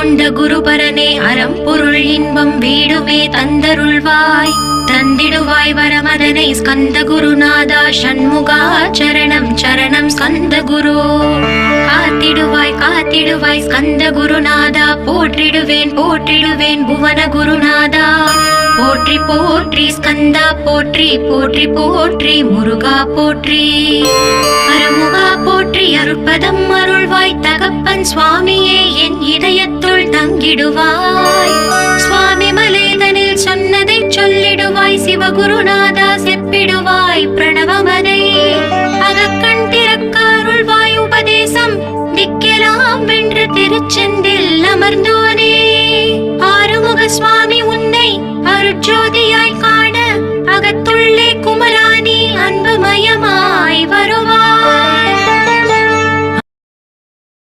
கொண்ட குருபரனே அறம் பொருள் இன்பம் வீடுமே தந்தருள்வாய் தந்திடுவாய் வரமதனை ஸ்கந்த குருநாதா ஷண்முகா சரணம் சரணம் ஸ்கந்த குரு காத்திடுவாய் காத்திடுவாய் ஸ்கந்த குருநாதா போற்றிடுவேன் போற்றிடுவேன் புவன குருநாதா போற்றி போற்றி ஸ்கந்தா போற்றி போற்றி போற்றி முருகா போற்றி அருமுகா போற்றி அருட்பதம் அருள்வாய் தகப்பன் சுவாமியே என் இதயத்துள் தங்கிடுவாய் சுவாமி மலேதனில் சொன்னதை சொல்லிடுவாய் சிவகுருநாதா செப்பிடுவாய் பிரணவமதை அகக்கண் திறக்க அருள்வாய் உபதேசம் திக்கெல்லாம் வென்று திருச்செந்தில் அமர்ந்தோனே ஆறுமுக சுவாமி உன்னை அருட்ஜோதியாய் காண அகத்துள்ளே குமராணி அன்புமயமாய் வருவாய்.